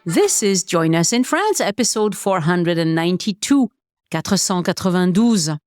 This is Join Us in France, episode 492, 492.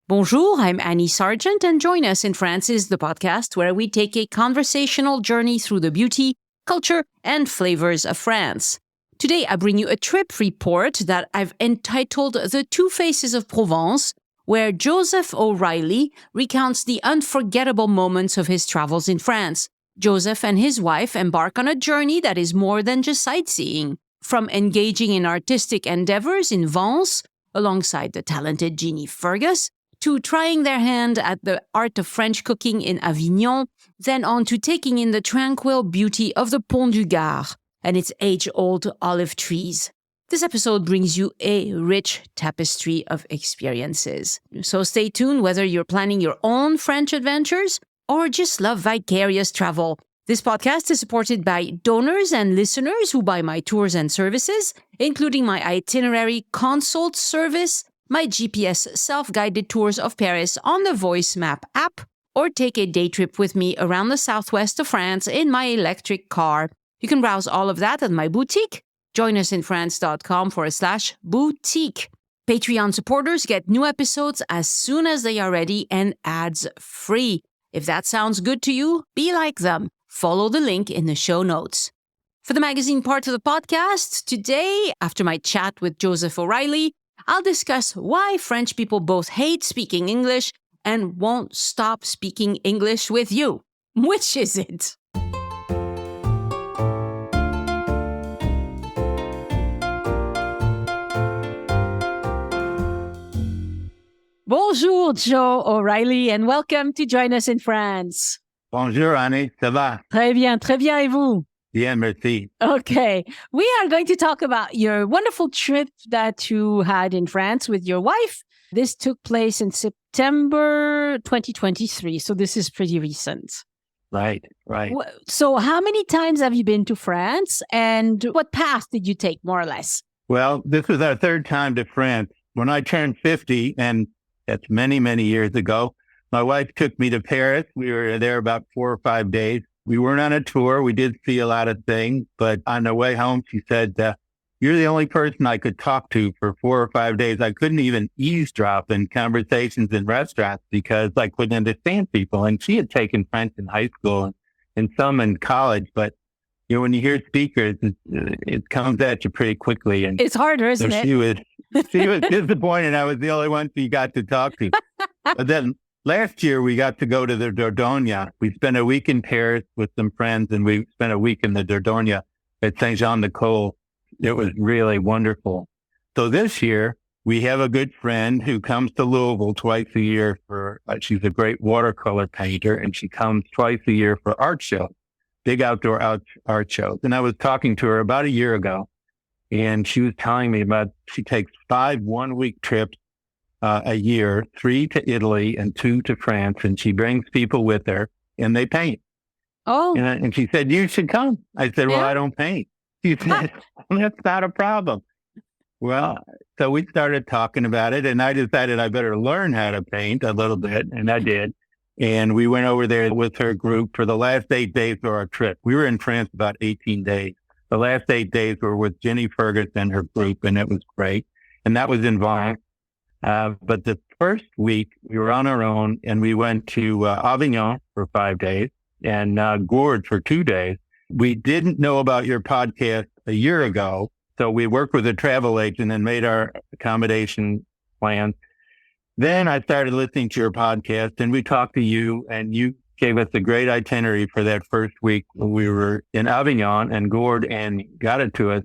Bonjour, I'm Annie Sargent, and Join Us in France is the podcast where we take a conversational journey through the beauty, culture, and flavors of France. Today, I bring you a trip report that I've entitled The Two Faces of Provence, where Joseph O'Reilly recounts the unforgettable moments of his travels in France. Joseph and his wife embark on a journey that is more than just sightseeing. From engaging in artistic endeavors in Vence, alongside the talented Ginny Fergus, to trying their hand at the art of French cooking in Avignon, then on to taking in the tranquil beauty of the Pont du Gard and its age-old olive trees. This episode brings you a rich tapestry of experiences. So stay tuned whether you're planning your own French adventures or just love vicarious travel. This podcast is supported by donors and listeners who buy my tours and services, including my itinerary consult service, my GPS self-guided tours of Paris on the Voice Map app, or take a day trip with me around the southwest of France in my electric car. You can browse all of that at my boutique, joinusinfrance.com/boutique. Patreon supporters get new episodes as soon as they are ready and ads free. If that sounds good to you, be like them. Follow the link in the show notes. For the magazine part of the podcast, today, after my chat with Joseph O'Reilly, I'll discuss why French people both hate speaking English and won't stop speaking English with you. Which is it? Bonjour, Joe O'Reilly, and welcome to Join Us in France. Bonjour, Annie. Ça va? Très bien, et vous? Bien, merci. Okay. We are going to talk about your wonderful trip that you had in France with your wife. This took place in September 2023, so this is pretty recent. Right. So how many times have you been to France, and what path did you take, more or less? Well, this was our third time to France. When I turned 50, and that's many, many years ago, my wife took me to Paris. We were there about 4 or 5 days. We weren't on a tour. We did see a lot of things, but on the way home, she said, you're the only person I could talk to for 4 or 5 days. I couldn't even eavesdrop in conversations in restaurants because I couldn't understand people. And she had taken French in high school and some in college, but when you hear speakers, it comes at you pretty quickly. And it's harder, isn't it? She was disappointed I was the only one she got to talk to. But then last year, we got to go to the Dordogne. We spent a week in Paris with some friends, and we spent a week in the Dordogne at Saint-Jean-de-Caux. It was really wonderful. So this year, we have a good friend who comes to Louisville twice a year for, she's a great watercolor painter, and she comes twice a year for art shows, big outdoor art shows. And I was talking to her about a year ago, and she was telling me about, she takes 5 one-week trips a year, 3 to Italy and 2 to France, and she brings people with her, and they paint. Oh. And she said, you should come. I said, well, I don't paint. She said, that's not a problem. Well, so we started talking about it, and I decided I better learn how to paint a little bit, and I did. And we went over there with her group for the last 8 days of our trip. We were in France about 18 days. The last 8 days were with Ginny Fergus and her group, and it was great. And that was in Vence. But the first week, we were on our own, and we went to Avignon for 5 days and Gard for 2 days. We didn't know about your podcast a year ago, so we worked with a travel agent and made our accommodation plans. Then I started listening to your podcast, and we talked to you, and you gave us a great itinerary for that first week when we were in Avignon and Gard, and got it to us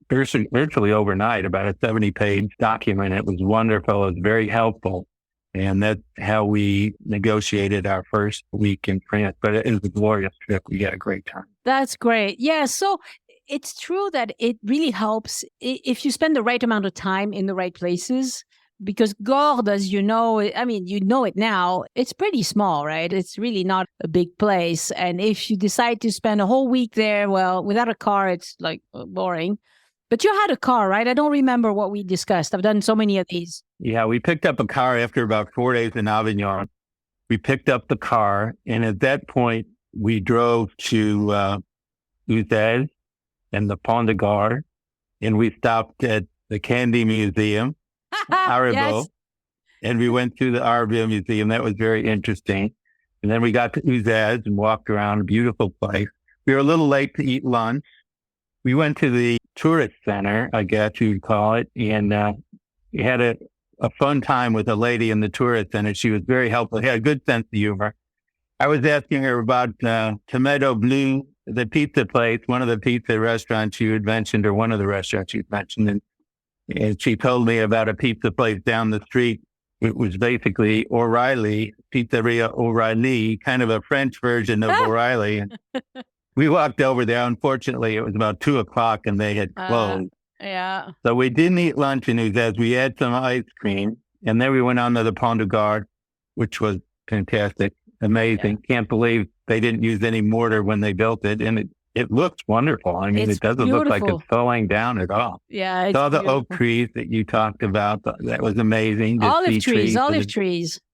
virtually overnight, about a 70-page document. It was wonderful. It was very helpful. And that's how we negotiated our first week in France. But it was a glorious trip. We had a great time. That's great. Yeah. So it's true that it really helps if you spend the right amount of time in the right places. Because Gard, as you know, I mean, you know it now, it's pretty small, right? It's really not a big place. And if you decide to spend a whole week there, well, without a car, it's like boring. But you had a car, right? I don't remember what we discussed. I've done so many of these. Yeah, we picked up a car after about 4 days in Avignon. We picked up the car, and at that point, we drove to Uzès and the Pont du Gard. and we stopped at the Candy Museum, Marybeth, Yes. and we went to the Arville Museum. That was very interesting. And then we got to Uzaz and walked around, a beautiful place. We were a little late to eat lunch. We went to the tourist center, I guess you'd call it, and we had a fun time with a lady in the tourist center. She was very helpful. She had a good sense of humor. I was asking her about Tomato Blue, the pizza place, one of the pizza restaurants you had mentioned, or one of the restaurants you'd mentioned. And she told me about a pizza place down the street. It was basically O'Reilly, Pizzeria O'Reilly, kind of a French version of O'Reilly. And we walked over there. Unfortunately, it was about 2:00 and they had closed. Yeah. So we didn't eat lunch in Uzaz. We had some ice cream. And then we went on to the Pont du Gard, which was fantastic, amazing. Yeah. Can't believe they didn't use any mortar when they built it. And it looks wonderful. I mean, It's it doesn't look like it's falling down at all. Yeah. It's Saw the beautiful. oak trees that you talked about. That was amazing. The Olive sea trees.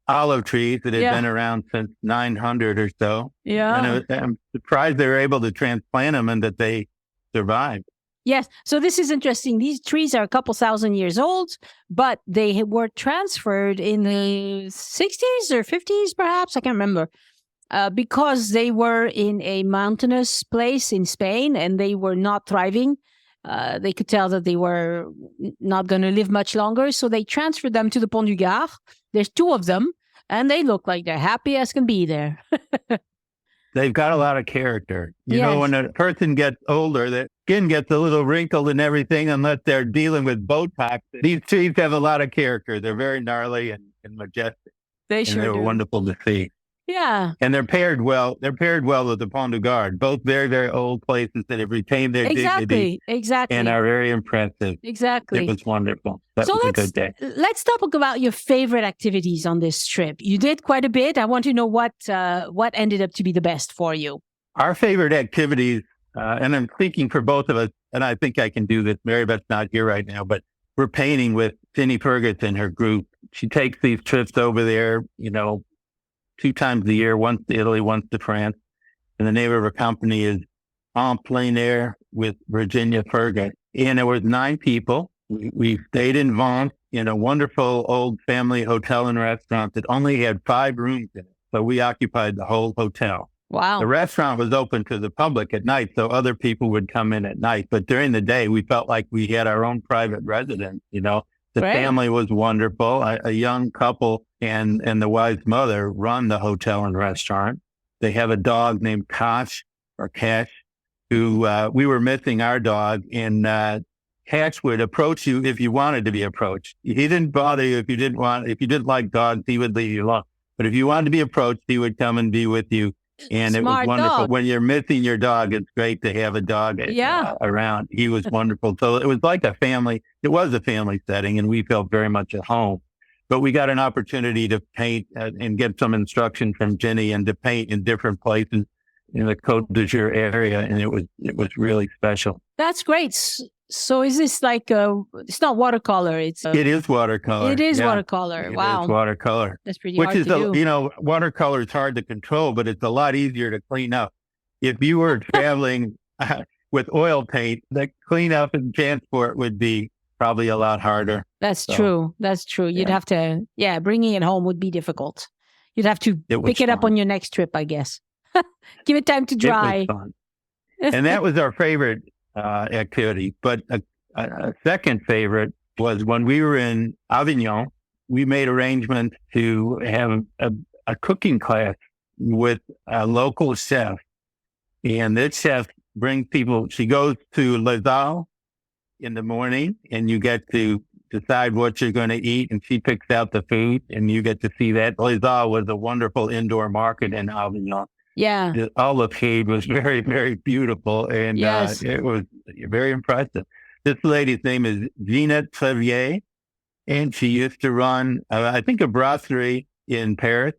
Olive trees that had Yeah. been around since 900 or so. Yeah. And I'm surprised they were able to transplant them and that they survived. Yes. So this is interesting. These trees are a couple thousand years old, but they were transferred in the 60s or 50s, perhaps. I can't remember. Because they were in a mountainous place in Spain and they were not thriving. They could tell that they were not going to live much longer. So they transferred them to the Pont du Gard. There's 2 of them, and they look like they're happy as can be there. They've got a lot of character. You Yes. know, when a person gets older, their skin gets a little wrinkled and everything, unless they're dealing with Botox. These trees have a lot of character. They're very gnarly and majestic. They And sure they were do. wonderful to see. Yeah. And they're paired well. They're paired well with the Pont du Gard, both very, very old places that have retained their dignity Exactly. and are very impressive. Exactly. It was wonderful. That So was a good day. let's talk about your favorite activities on this trip. You did quite a bit. I want to know what ended up to be the best for you. Our favorite activities, and I'm speaking for both of us, and I think I can do this. Marybeth's not here right now, but we're painting with Ginny Fergus and her group. She takes these trips over there, 2 times a year, once to Italy, once to France. And the name of her company is En Plein Air with Ginny Fergus. And there was 9 people. We stayed in Vence in a wonderful old family hotel and restaurant that only had 5 rooms in it. So we occupied the whole hotel. Wow. The restaurant was open to the public at night, so other people would come in at night. But during the day, we felt like we had our own private residence, The Great. family was wonderful. A young couple and the wife's mother run the hotel and restaurant. They have a dog named Cash, who we were missing our dog. And Cash would approach you if you wanted to be approached. He didn't bother you if you didn't like dogs, he would leave you alone. But if you wanted to be approached, he would come and be with you. And it was Smart wonderful. dog. When you're missing your dog, it's great to have a dog around. He was wonderful. So it was like a family. It was a family setting, and we felt very much at home. But we got an opportunity to paint and get some instruction from Ginny and to paint in different places in the Côte d'Azur area, and it was really special. That's great. So is this like it's not watercolor? It is watercolor. It is Yeah. watercolor. It Wow. is watercolor. That's pretty Which hard is, to do. watercolor is hard to control, but it's a lot easier to clean up. If you were traveling with oil paint, the cleanup and transport would be probably a lot harder. That's true. You'd have to, bringing it home would be difficult. You'd have to pick it up fun. on your next trip, I guess. Give it time to dry. It was fun. And that was our favorite activity. But a second favorite was when we were in Avignon, we made arrangements to have a cooking class with a local chef. And this chef brings people, she goes to Les Halles in the morning and you get to decide what you're going to eat. And she picks out the food and you get to see that. Les Halles was a wonderful indoor market in Avignon. Yeah. All the food was very, very beautiful, and Yes. it was very impressive. This lady's name is Ginny Fergus, and she used to run, I think, a brasserie in Paris.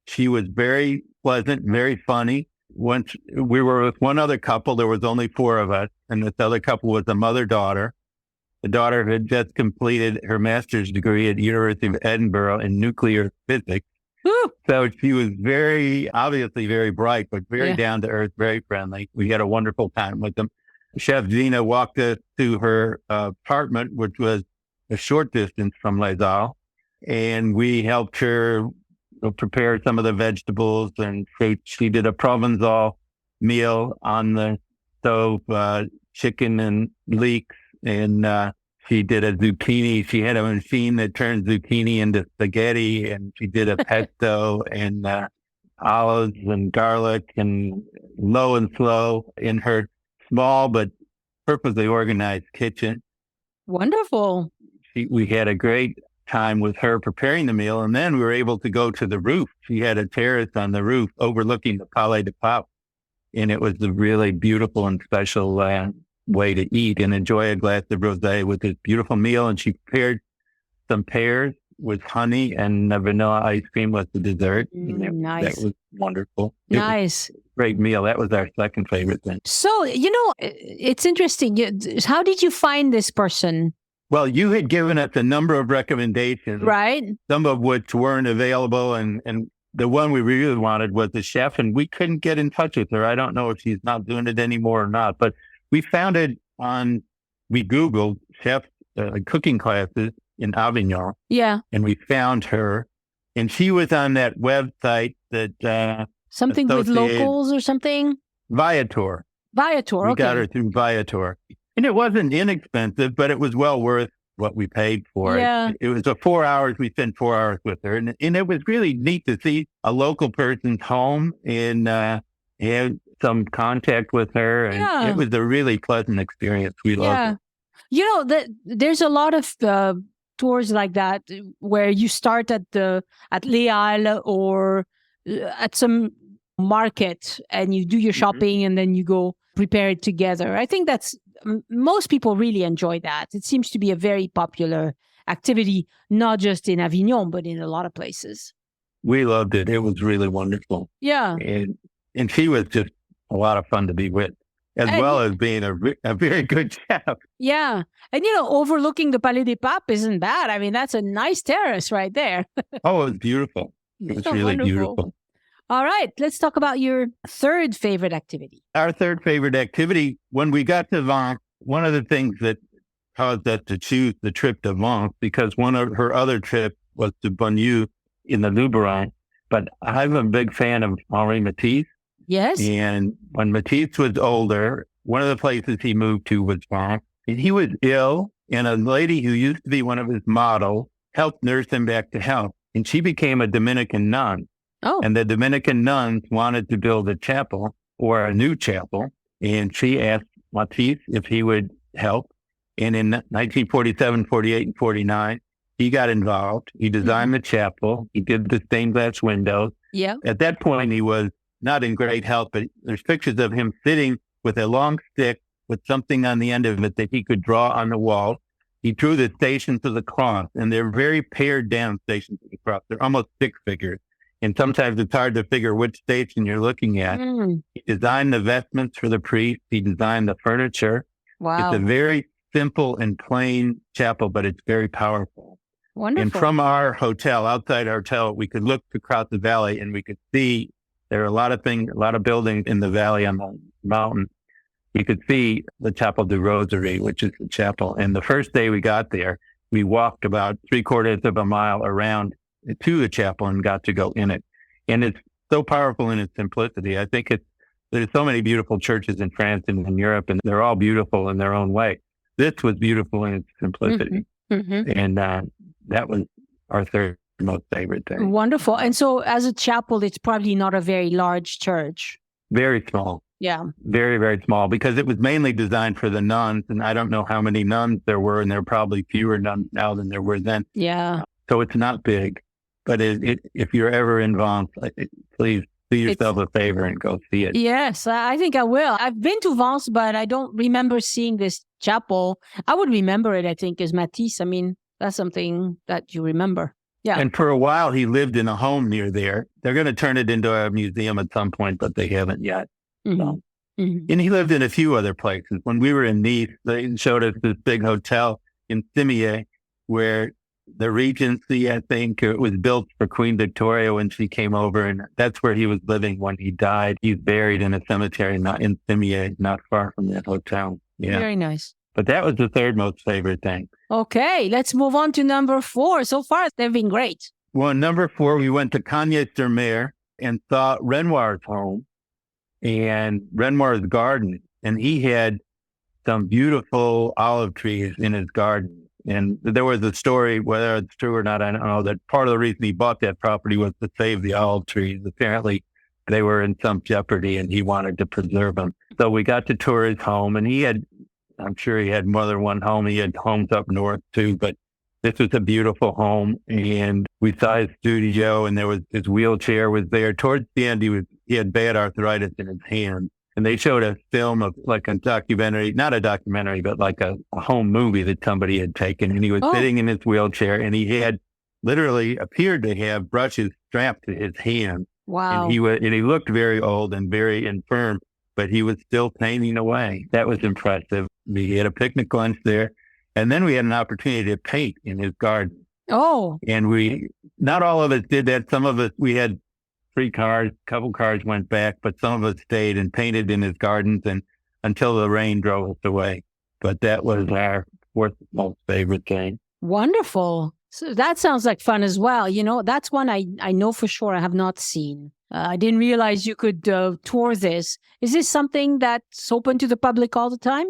She was very pleasant, very funny. Once we were with one other couple, there was only 4 of us, and this other couple was a mother-daughter. The daughter had just completed her master's degree at the University of Edinburgh in nuclear physics. Woo! So she was obviously very bright, but very down to earth, very friendly. We had a wonderful time with them. Chef Gina walked us to her apartment, which was a short distance from Les Halles, and we helped her prepare some of the vegetables. And she did a Provençal meal on the stove, chicken and leeks, and she did a zucchini. She had a machine that turned zucchini into spaghetti, and she did a pesto and olives and garlic and low and slow in her small but perfectly organized kitchen. Wonderful. We had a great time with her preparing the meal, and then we were able to go to the roof. She had a terrace on the roof overlooking the Palais de Pau, and it was a really beautiful and special way to eat and enjoy a glass of rosé with this beautiful meal. And she prepared some pears with honey, and vanilla ice cream was the dessert. Nice. That was wonderful. Nice. Great meal. That was our second favorite thing. So, it's interesting. How did you find this person? Well, you had given us a number of recommendations, right? Some of which weren't available. And the one we really wanted was the chef, and we couldn't get in touch with her. I don't know if she's not doing it anymore or not, but we found it we Googled chef cooking classes in Avignon. Yeah. And we found her, and she was on that website that something with locals or something? Viator. Viator, We got her through Viator. And it wasn't inexpensive, but it was well worth what we paid for it. It was 4 hours. We spent 4 hours with her. And it was really neat to see a local person's home and have some contact with her. And it was a really pleasant experience. We loved it. There's a lot of tours like that where you start at Les Halles or at some market and you do your shopping and then you go prepare it together. I think most people really enjoy that. It seems to be a very popular activity, not just in Avignon, but in a lot of places. We loved it. It was really wonderful. Yeah. And she was just a lot of fun to be with, as well as being a very good chef. Yeah. And, overlooking the Palais des Papes isn't bad. I mean, that's a nice terrace right there. Oh, it was beautiful. It was really wonderful. Beautiful. All right. Let's talk about your third favorite activity. Our third favorite activity, when we got to Vence, one of the things that caused us to choose the trip to Vence, because one of her other trips was to Bonnieux in the Luberon. But I'm a big fan of Henri Matisse. Yes. And when Matisse was older, one of the places he moved to was Vence. And he was ill, and a lady who used to be one of his models helped nurse him back to health. And she became a Dominican nun. Oh. And the Dominican nuns wanted to build a chapel or a new chapel. And she asked Matisse if he would help. And in 1947, 48, and 49, he got involved. He designed the chapel. He did the stained glass windows. Yeah. At that point, he was not in great health, but there's pictures of him sitting with a long stick with something on the end of it that he could draw on the wall. He drew the Stations of the Cross, and they're very pared down Stations of the Cross. They're almost stick figures. And sometimes it's hard to figure which station you're looking at. He designed the vestments for the priest. He designed the furniture. Wow. It's a very simple and plain chapel, but it's very powerful. Wonderful. And from our hotel, outside our hotel, we could look across the valley and we could see there are a lot of buildings in the valley on the mountain. You could see the Chapel du Rosary, which is the chapel. And the first day we got there, we walked about 3/4 of a mile around to the chapel and got to go in it. And it's so powerful in its simplicity. I think there's so many beautiful churches in France and in Europe, and they're all beautiful in their own way. This was beautiful in its simplicity. And that was our third most favorite thing. Wonderful. And so as a chapel, it's probably not a very large church. Very small. Yeah. Very, very small, because it was mainly designed for the nuns. And I don't know how many nuns there were, and there are probably fewer nuns now than there were then. Yeah. So it's not big. But if you're ever in Vence, please do yourself a favor and go see it. Yes, I think I will. I've been to Vence, but I don't remember seeing this chapel. I would remember it, I think, as Matisse. I mean, that's something that you remember. Yeah. And for a while, he lived in a home near there. They're going to turn it into a museum at some point, but they haven't yet. So. And he lived in a few other places. When we were in Nice, they showed us this big hotel in Cimier where the Regency, I think. It was built for Queen Victoria when she came over, and that's where he was living when he died. He's buried in a cemetery in Simier, not far from that hotel. Yeah. Very nice. But that was the third most favorite thing. Okay, let's move on to number 4. So far, they've been great. Well, number 4, we went to Cagnes-sur-Mer and saw Renoir's home and Renoir's garden. And he had some beautiful olive trees in his garden. And there was a story, whether it's true or not, I don't know, that part of the reason he bought that property was to save the olive trees. Apparently, they were in some jeopardy and he wanted to preserve them. So we got to tour his home, and I'm sure he had more than one home. He had homes up north too, but this was a beautiful home. And we saw his studio, and his wheelchair was there. Towards the end, he had bad arthritis in his hand. And they showed a film of like a documentary, not a documentary, but like a home movie that somebody had taken. And he was sitting in his wheelchair, and he had literally appeared to have brushes strapped to his hand. Wow. And he looked very old and very infirm, but he was still painting away. That was impressive. We had a picnic lunch there. And then we had an opportunity to paint in his garden. Oh. And not all of us did that. Some of us, we had 3 cars, a couple cars went back, but some of us stayed and painted in his gardens until the rain drove us away. But that was our 4th most favorite thing. Wonderful. So that sounds like fun as well. You know, that's one I know for sure I have not seen. I didn't realize you could tour this. Is this something that's open to the public all the time?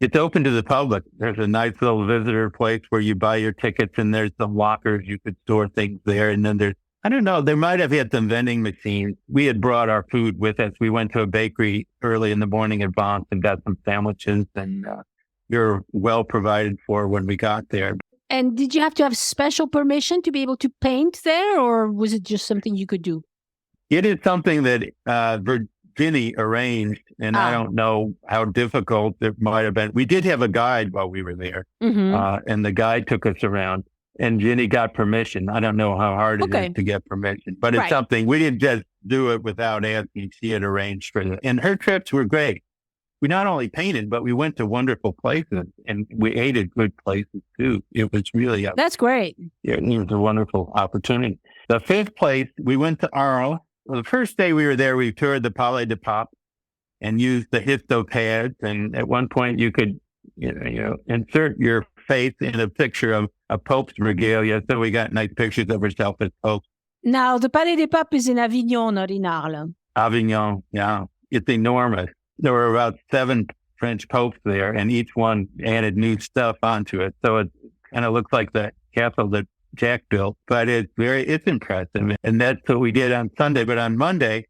It's open to the public. There's a nice little visitor place where you buy your tickets, and there's some lockers. You could store things there. And then I don't know, they might have had some vending machines. We had brought our food with us. We went to a bakery early in the morning at Vence and got some sandwiches, and we were well provided for when we got there. And did you have to have special permission to be able to paint there, or was it just something you could do? It is something that Ginny arranged, and I don't know how difficult it might have been. We did have a guide while we were there, and the guide took us around, and Ginny got permission. I don't know how hard it is to get permission, but it's something. We didn't just do it without asking. She had arranged for it. And her trips were great. We not only painted, but we went to wonderful places, and we ate at good places too. It was really that's great. It was a wonderful opportunity. The 5th place, we went to Arles. Well, the first day we were there, we toured the Palais de Pop and used the histopads. And at one point, you could, insert your face in a picture of a Pope's regalia. So we got nice pictures of herself as Pope. Now, the Palais des Papes is in Avignon, not in Arles. Avignon, yeah. It's enormous. There were about 7 French popes there, and each one added new stuff onto it. So it kind of looks like the castle that Jack built, but it's impressive. And that's what we did on Sunday. But on Monday,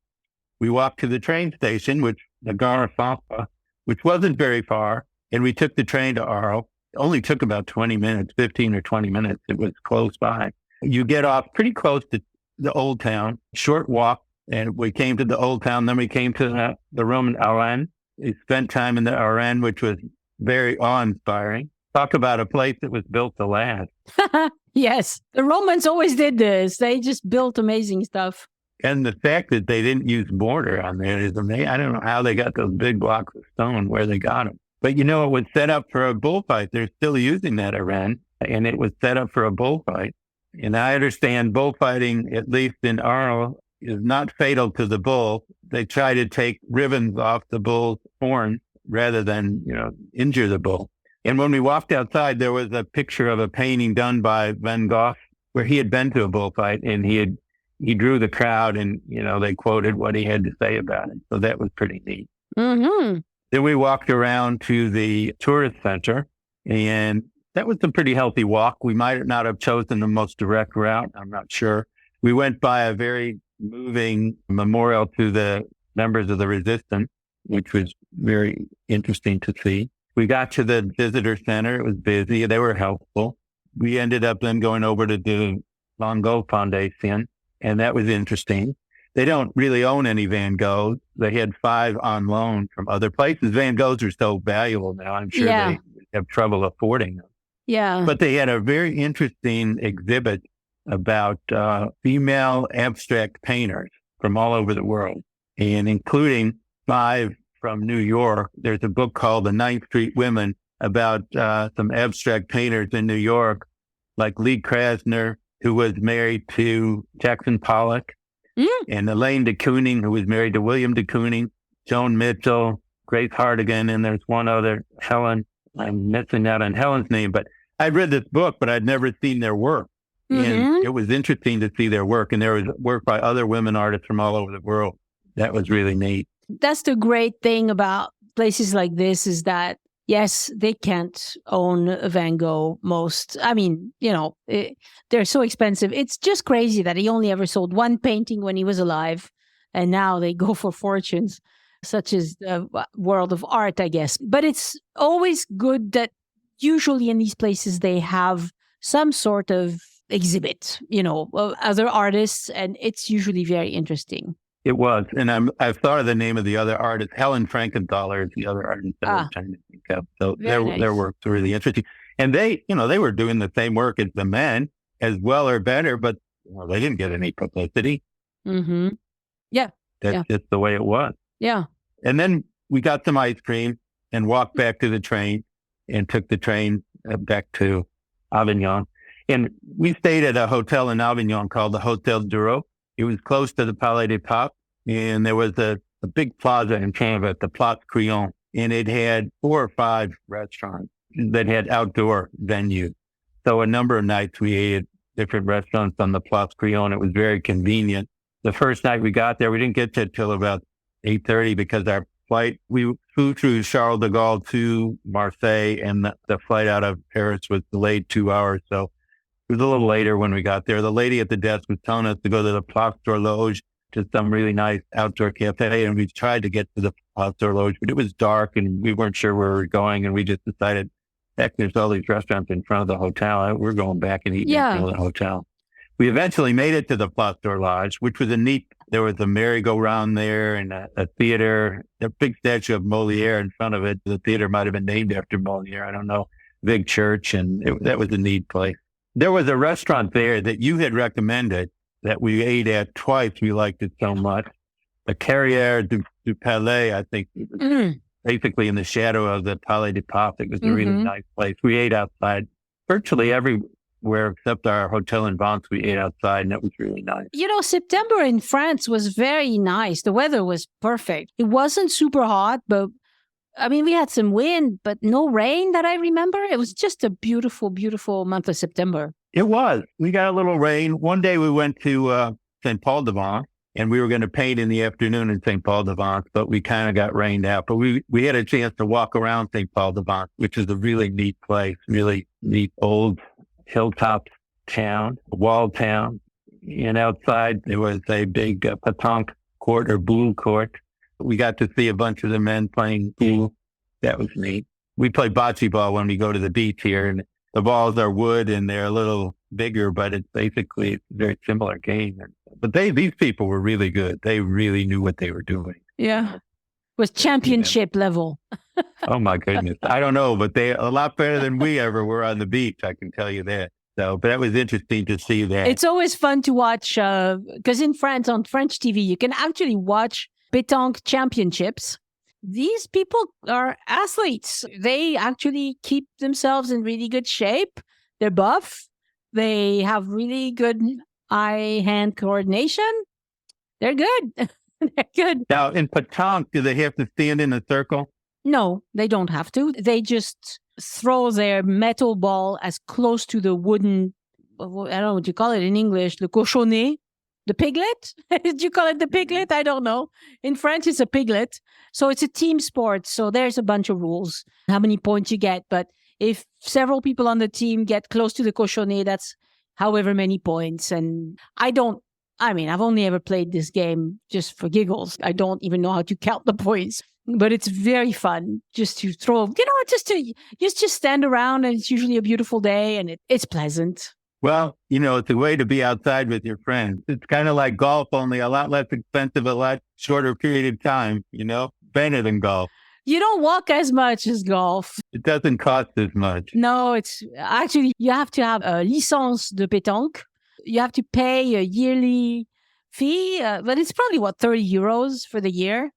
we walked to the train station, the Gare Fampa, which wasn't very far. And we took the train to Arles. It only took about 20 minutes, 15 or 20 minutes. It was close by. You get off pretty close to the old town, short walk. And we came to the old town. Then we came to the Roman Arène. We spent time in the Arène, which was very awe-inspiring. Talk about a place that was built to last. Yes, the Romans always did this. They just built amazing stuff. And the fact that they didn't use mortar on there is amazing. I don't know how they got those big blocks of stone, where they got them. But it was set up for a bullfight. They're still using that Arène, and it was set up for a bullfight. And I understand bullfighting, at least in Arles, is not fatal to the bull. They try to take ribbons off the bull's horn rather than, injure the bull. And when we walked outside, there was a picture of a painting done by Van Gogh where he had been to a bullfight, and he drew the crowd, and, they quoted what he had to say about it. So that was pretty neat. Mm-hmm. Then we walked around to the tourist center, and that was a pretty healthy walk. We might not have chosen the most direct route. I'm not sure. We went by a very moving memorial to the members of the resistance, which was very interesting to see. We got to the visitor center. It was busy. They were helpful. We ended up then going over to the Van Gogh Foundation, and that was interesting. They don't really own any Van Goghs. They had 5 on loan from other places. Van Goghs are so valuable now. I'm sure they have trouble affording them. Yeah. But they had a very interesting exhibit about female abstract painters from all over the world, and including 5 from New York. There's a book called The 9th Street Women about some abstract painters in New York like Lee Krasner, who was married to Jackson Pollock, and Elaine de Kooning, who was married to William de Kooning, Joan Mitchell, Grace Hardigan, and there's one other, Helen. I'm missing out on Helen's name, but I'd read this book, but I'd never seen their work. And it was interesting to see their work. And there was work by other women artists from all over the world. That was really neat. That's the great thing about places like this is that, yes, they can't own a Van Gogh they're so expensive. It's just crazy that he only ever sold one painting when he was alive. And now they go for fortunes. Such as the world of art, I guess. But it's always good that usually in these places they have some sort of exhibit, of other artists, and it's usually very interesting. It was. And I've thought of the name of the other artist. Helen Frankenthaler is the other artist that I was trying to think of. So their work's really interesting. And they were doing the same work as the men, as well or better, but they didn't get any publicity. Mm-hmm. Yeah. That's just the way it was. Yeah. And then we got some ice cream and walked back to the train and took the train back to Avignon. And we stayed at a hotel in Avignon called the Hotel Duro. It was close to the Palais des Papes. And there was a big plaza in Canada, the Place Crillon. And it had 4 or 5 restaurants that had outdoor venues. So a number of nights we ate at different restaurants on the Place Crillon. It was very convenient. The first night we got there, we didn't get there till about 8:30 because our flight, we flew through Charles de Gaulle to Marseille, and the flight out of Paris was delayed 2 hours. So it was a little later when we got there. The lady at the desk was telling us to go to the Place d'Horloge, to some really nice outdoor cafe. And we tried to get to the Place d'Horloge, but it was dark and we weren't sure where we were going. And we just decided, heck, there's all these restaurants in front of the hotel. We're going back and eating in front of the hotel. We eventually made it to the Place d'Horloge, which was there was a merry-go-round there and a theater, a big statue of Molière in front of it. The theater might have been named after Molière. I don't know. Big church. And that was a neat place. There was a restaurant there that you had recommended that we ate at twice. We liked it so much. The Carrière du Palais, I think, basically in the shadow of the Palais des Papes. It was a really nice place. We ate outside virtually everywhere except our hotel in Vence. We ate outside, and it was really nice. September in France was very nice. The weather was perfect. It wasn't super hot, but we had some wind, but no rain that I remember. It was just a beautiful, beautiful month of September. It was. We got a little rain. One day we went to St. Paul de Vence, and we were going to paint in the afternoon in St. Paul de Vence, but we kind of got rained out. But we had a chance to walk around St. Paul de Vence, which is a really neat place, really neat old hilltop town, walled town. And outside there was a big pétanque court or boule court. We got to see a bunch of the men playing pool. That was neat. We play bocce ball when we go to the beach here, and the balls are wood and they're a little bigger, but it's basically a very similar game. But these people were really good. They really knew what they were doing. Yeah. It was championship level. Oh my goodness. I don't know, but they a lot better than we ever were on the beach. I can tell you that. So, but that was interesting to see that. It's always fun to watch, because in France, on French TV, you can actually watch pétanque championships. These people are athletes. They actually keep themselves in really good shape. They're buff. They have really good eye-hand coordination. They're good. They're good. Now, in pétanque, do they have to stand in a circle? No, they don't have to. They just throw their metal ball as close to the wooden, I don't know what you call it in English, le cochonnet, the piglet? Did you call it the piglet? I don't know. In French, it's a piglet. So it's a team sport. So there's a bunch of rules, how many points you get. But if several people on the team get close to the cochonnet, that's however many points. And I've only ever played this game just for giggles. I don't even know how to count the points. But it's very fun just to throw, just stand around, and it's usually a beautiful day and it's pleasant. Well, it's a way to be outside with your friends. It's kind of like golf, only a lot less expensive, a lot shorter period of time, better than golf. You don't walk as much as golf. It doesn't cost as much. No, it's actually, you have to have a licence de pétanque. You have to pay a yearly fee, but it's probably 30 euros for the year.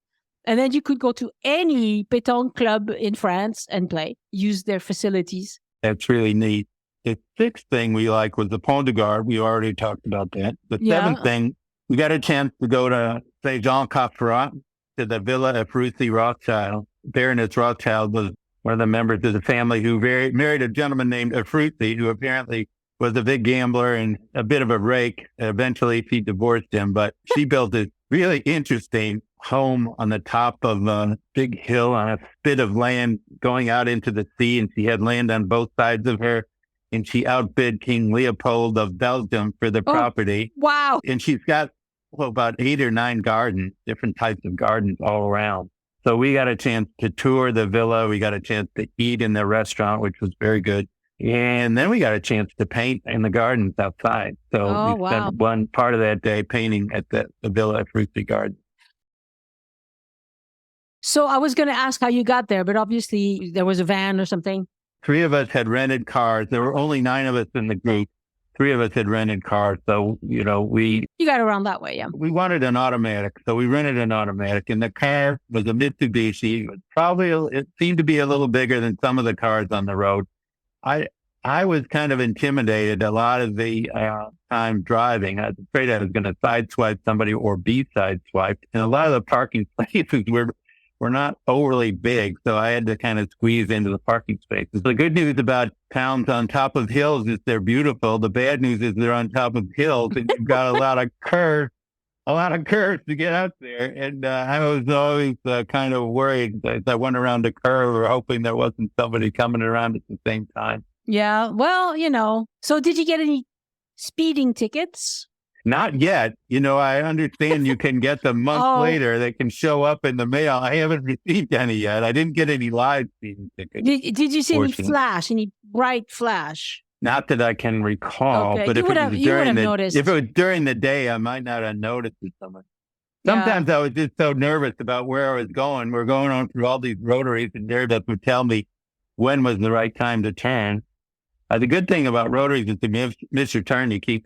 And then you could go to any pétanque club in France and play, use their facilities. That's really neat. The sixth thing we liked was the Pont du Gard. We already talked about that. The seventh thing, we got a chance to go to Saint-Jean to the Villa Abruzzi Rothschild. Baroness Rothschild was one of the members of the family who married a gentleman named Abruzzi, who apparently was a big gambler and a bit of a rake. Eventually, she divorced him, but she built this really interesting home on the top of a big hill on a spit of land going out into the sea, and she had land on both sides of her, and she outbid King Leopold of Belgium for the property. Wow. And she's got about 8 or 9 gardens, different types of gardens all around. So we got a chance to tour the villa. We got a chance to eat in the restaurant, which was very good. And then we got a chance to paint in the gardens outside. So we spent one part of that day painting at the Villa Abruzzi Garden. So I was going to ask how you got there, but obviously there was a van or something. 3 of us had rented cars. There were only 9 of us in the group. 3 of us had rented cars. So, you got around that way, yeah. We wanted an automatic. So we rented an automatic, and the car was a Mitsubishi. It seemed to be a little bigger than some of the cars on the road. I was kind of intimidated a lot of the time driving. I was afraid I was going to sideswipe somebody or be sideswiped. And a lot of the parking places were not overly big, so I had to kind of squeeze into the parking spaces. The good news about towns on top of hills is they're beautiful. The bad news is they're on top of hills, and you've got a lot of curves to get out there. And I was always kind of worried as I went around the curve or hoping there wasn't somebody coming around at the same time. Yeah, well, So did you get any speeding tickets? Not yet. I understand you can get them months later. They can show up in the mail. I haven't received any yet. I didn't get any live speeding tickets. Did you see any bright flash? Not that I can recall, but if it was during the day, I might not have noticed it so much. Sometimes I was just so nervous about where I was going. We're going on through all these rotaries, and Marybeth would tell me when was the right time to turn. The good thing about rotaries is if you miss your turn, you keep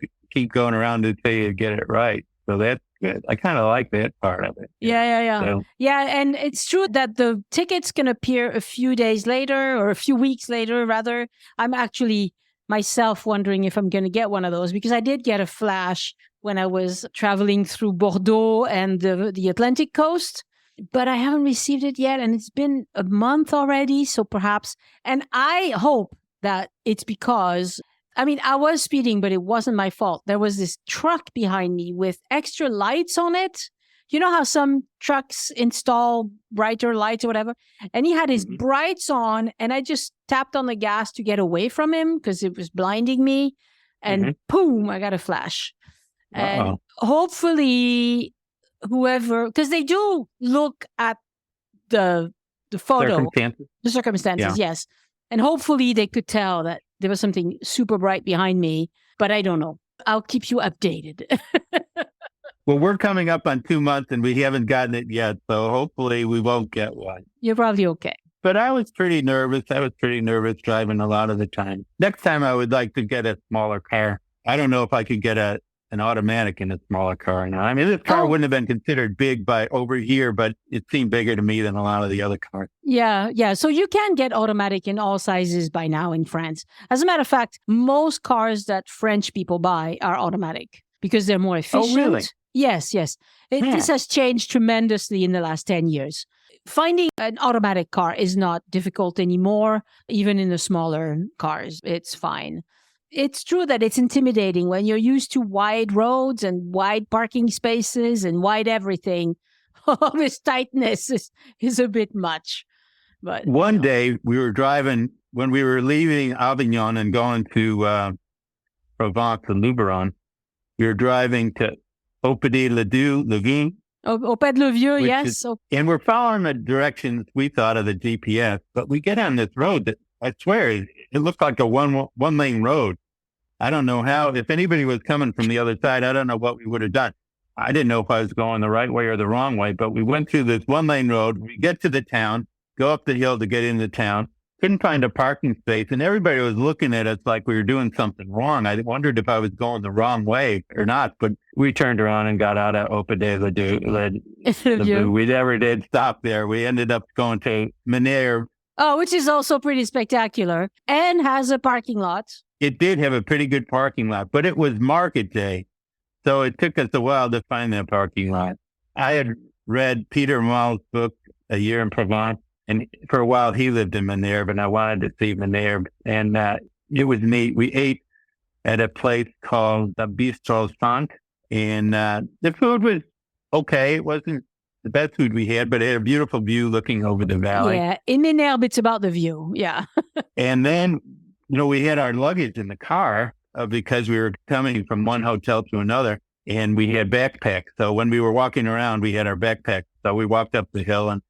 going around until you get it right. So that's good. I kind of like that part of it. Yeah. So, and it's true that the tickets can appear a few days later or a few weeks later, rather. I'm actually myself wondering if I'm going to get one of those, because I did get a flash when I was traveling through Bordeaux and the Atlantic coast, but I haven't received it yet. And it's been a month already. So perhaps, and I hope that it's because, I was speeding, but it wasn't my fault. There was this truck behind me with extra lights on it. You know how some trucks install brighter lights or whatever? And he had his brights on, and I just tapped on the gas to get away from him because it was blinding me. And boom, I got a flash. And hopefully whoever, because they do look at the photo. The circumstances, yes. And hopefully they could tell that there was something super bright behind me, but I don't know. I'll keep you updated. Well, we're coming up on 2 months and we haven't gotten it yet, so hopefully we won't get one. You're probably okay. But I was pretty nervous. I was pretty nervous driving a lot of the time. Next time I would like to get a smaller car. I don't know if I could get an automatic in a smaller car now. This car wouldn't have been considered big by over here, but it seemed bigger to me than a lot of the other cars. Yeah. So you can get automatic in all sizes by now in France. As a matter of fact, most cars that French people buy are automatic because they're more efficient. Oh, really? Yes. This has changed tremendously in the last 10 years. Finding an automatic car is not difficult anymore. Even in the smaller cars, it's fine. It's true that it's intimidating when you're used to wide roads and wide parking spaces and wide everything. All this tightness is a bit much. But one day we were driving, when we were leaving Avignon and going to Provence and Luberon, we were driving to Opédy-le-Vieux. Opédy-le-Vieux, yes. And we're following the directions we thought of the GPS, but we get on this road that I swear it looked like a one-lane road. I don't know how. If anybody was coming from the other side, I don't know what we would have done. I didn't know if I was going the right way or the wrong way, but we went through this one-lane road. We get to the town, go up the hill to get into town, couldn't find a parking space, and everybody was looking at us like we were doing something wrong. I wondered if I was going the wrong way or not, but we turned around and got out at Opédy-le-Vieux. We never did stop there. We ended up going to Menère Oh, which is also pretty spectacular and has a parking lot. It did have a pretty good parking lot, but it was market day. So it took us a while to find that parking lot. I had read Peter Mal's book, A Year in Provence, and for a while he lived in Minerve, and I wanted to see Minerve. And it was neat. We ate at a place called the Bistro Sant, and the food was okay. It wasn't the best food we had, but it had a beautiful view looking over the valley. Yeah, in Minerve, it's about the view. Yeah. And then, we had our luggage in the car because we were coming from one hotel to another, and we had backpacks. So when we were walking around, we had our backpacks. So we walked up the hill, and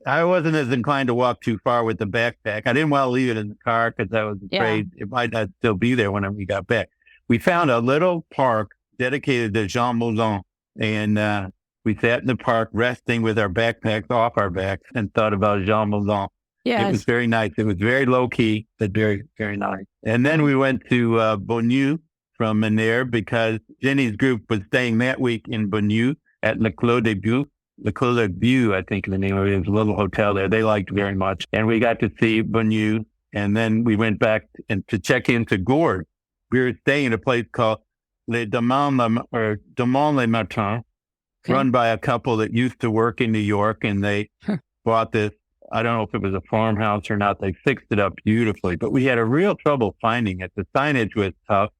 I wasn't as inclined to walk too far with the backpack. I didn't want to leave it in the car because I was afraid it might not still be there when we got back. We found a little park dedicated to Jean Moulin, and we sat in the park resting with our backpacks off our backs and thought about Jean Moulin. Yes. It was very nice. It was very low key, but very, very nice. And then we went to Bonnieux from Minerve because Ginny's group was staying that week in Bonnieux at Le Clos des Bues. Le Clos des Bues, I think the name of it is, a little hotel there. They liked very much. And we got to see Bonnieux. And then we went back to check into Gourd. We were staying in a place called Les Demande le Matin, run by a couple that used to work in New York. And they bought this, I don't know if it was a farmhouse or not. They fixed it up beautifully, but we had a real trouble finding it. The signage was tough.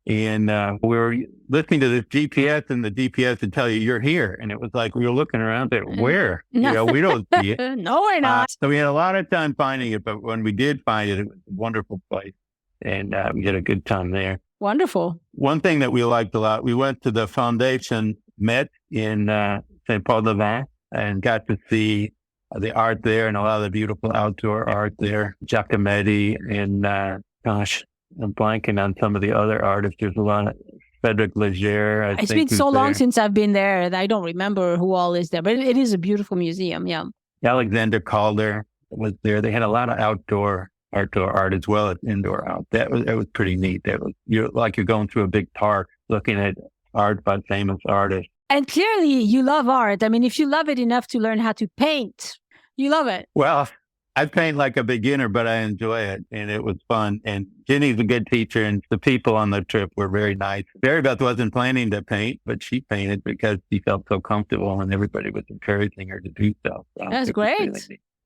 And we were listening to this GPS, and the GPS would tell you, you're here. And it was like, we were looking around there, where? We don't see it. No, we're not. So we had a lot of time finding it, but when we did find it, it was a wonderful place. And we had a good time there. Wonderful. One thing that we liked a lot, we went to the Fondation Met in St. Paul de Vence and got to see the art there and a lot of the beautiful outdoor art there. Giacometti and, I'm blanking on some of the other artists. There's a lot of Frederic Leger. It's been so long since I've been there that I don't remember who all is there, but it is a beautiful museum. Yeah. Alexander Calder was there. They had a lot of outdoor art as well as indoor art. That was pretty neat. You're going through a big park looking at art by famous artists. And clearly you love art. I mean, if you love it enough to learn how to paint, you love it. Well, I paint like a beginner, but I enjoy it, and it was fun. And Ginny's a good teacher, and the people on the trip were very nice. Marybeth wasn't planning to paint, but she painted because she felt so comfortable, and everybody was encouraging her to do so. That's great.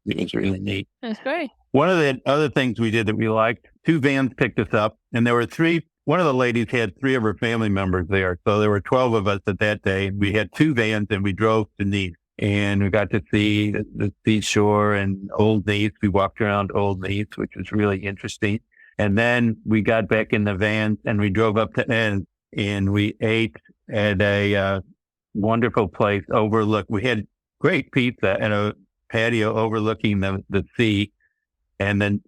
It was really neat. That's great. One of the other things we did that we liked, 2 vans picked us up, and there were 3. One of the ladies had 3 of her family members there, so there were 12 of us at that day. And we had 2 vans, and we drove to Nice. And we got to see the seashore and Old Nice. We walked around Old Nice, which was really interesting. And then we got back in the van and we drove up to Vence, and we ate at a wonderful place we had great pizza and a patio overlooking the sea. And then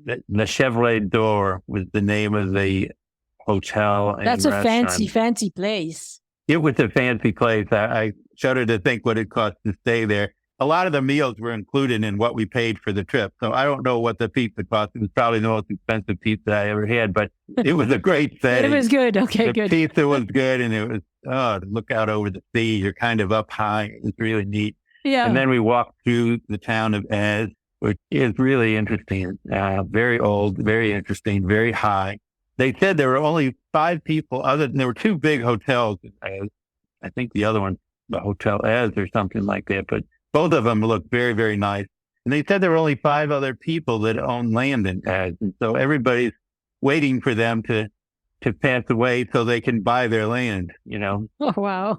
the Chevrolet d'Or was the name of the hotel. That's a fancy place. It was a fancy place. I shudder to think what it cost to stay there. A lot of the meals were included in what we paid for the trip. So I don't know what the pizza cost. It was probably the most expensive pizza I ever had, but it was a great setting. It was good. Okay, good. The pizza was good, and it was, to look out over the sea. You're kind of up high. It was really neat. Yeah. And then we walked through the town of Ez, which is really interesting. Very old, very interesting, very high. They said there were only 5 people there were 2 big hotels in Ez. I think the other one, the Hotel Ez or something like that, but both of them looked very, very nice. And they said there were only 5 other people that own land in Ez. And so everybody's waiting for them to pass away so they can buy their land, Oh, wow.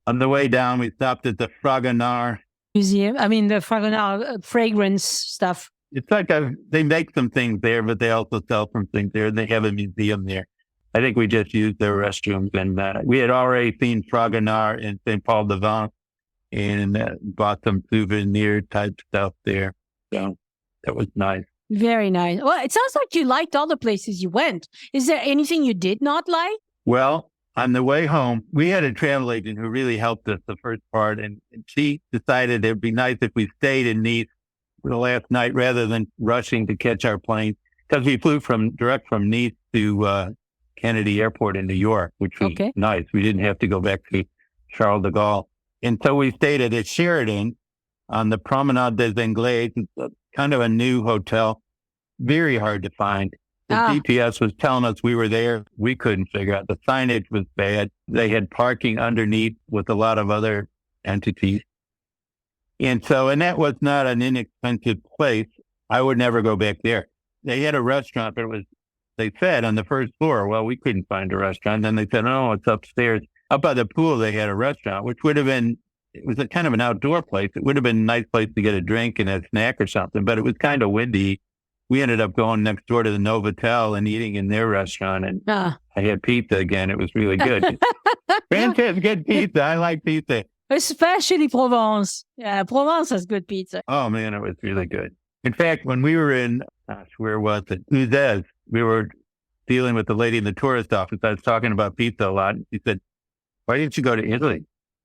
On the way down, we stopped at the Fragonard Museum. I mean, the Fragonard fragrance stuff. It's like they make some things there, but they also sell some things there. They have a museum there. I think we just used their restrooms, and we had already seen Fragonard in St. Paul de Vence and bought some souvenir type stuff there. So that was nice. Very nice. Well, it sounds like you liked all the places you went. Is there anything you did not like? Well, on the way home, we had a travel agent who really helped us the first part, and she decided it would be nice if we stayed in Nice for the last night rather than rushing to catch our plane, because we flew direct from Nice to Kennedy Airport in New York, which was nice. We didn't have to go back to Charles de Gaulle. And so we stayed at a Sheraton on the Promenade des Anglais. It's kind of a new hotel, very hard to find. The GPS was telling us we were there. We couldn't figure out. The signage was bad. They had parking underneath with a lot of other entities. And that was not an inexpensive place. I would never go back there. They had a restaurant, but they said on the first floor, well, we couldn't find a restaurant. Then they said, oh, it's upstairs. Up by the pool, they had a restaurant, which would have been, it was a kind of an outdoor place. It would have been a nice place to get a drink and a snack or something, but it was kind of windy. We ended up going next door to the Novotel and eating in their restaurant. And I had pizza again. It was really good. France has good pizza. I like pizza. Especially Provence. Yeah, Provence has good pizza. Oh, man, it was really good. In fact, when we were in, where was it? Uzès, we were dealing with the lady in the tourist office. I was talking about pizza a lot. She said, why didn't you go to Italy?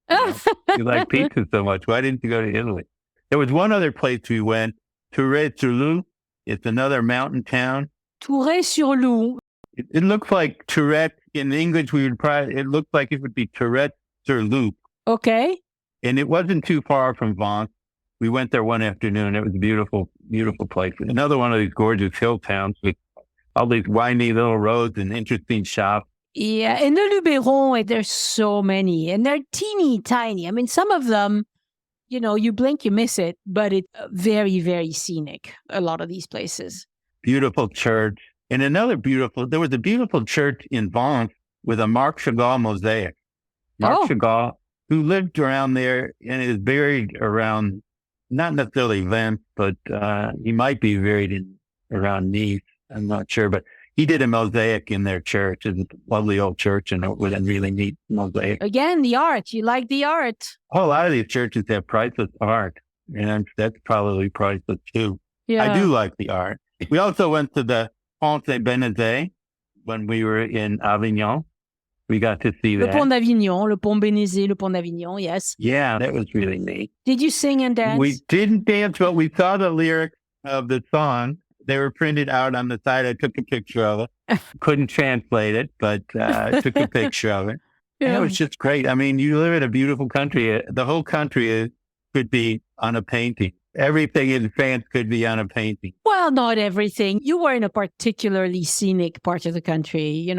You like pizza so much. Why didn't you go to Italy? There was one other place we went, Tourret-sur-Loup. It's another mountain town. Tourret-sur-Loup. It looks like Tourette. In English, it looked like it would be Tourret-sur-Loup. Okay. And it wasn't too far from Vence. We went there one afternoon. It was a beautiful, beautiful place. Another one of these gorgeous hill towns with all these windy little roads and interesting shops. Yeah, in the Luberon, there's so many. And they're teeny tiny. I mean, some of them, you blink, you miss it, but it's very, very scenic, a lot of these places. Beautiful church. And there was a beautiful church in Vence with a Marc Chagall mosaic. Marc Chagall, who lived around there and is buried around, not necessarily Vence, but he might be buried around Nice. I'm not sure, but he did a mosaic in their church. It's a lovely old church and it was a really neat mosaic. Again, the art. You like the art. A lot of these churches have priceless art, and that's probably priceless too. Yeah. I do like the art. We also went to the Pont du Gard when we were in Avignon. We got to see that. Le Pont d'Avignon, le Pont Bénézet, le Pont d'Avignon, yes. Yeah, that was really neat. Did you sing and dance? We didn't dance, but we saw the lyrics of the song. They were printed out on the side. I took a picture of it. Couldn't translate it, but I took a picture of it. Yeah. And it was just great. I mean, you live in a beautiful country. The whole country could be on a painting. Everything in France could be on a painting. Well, not everything. You were in a particularly scenic part of the country,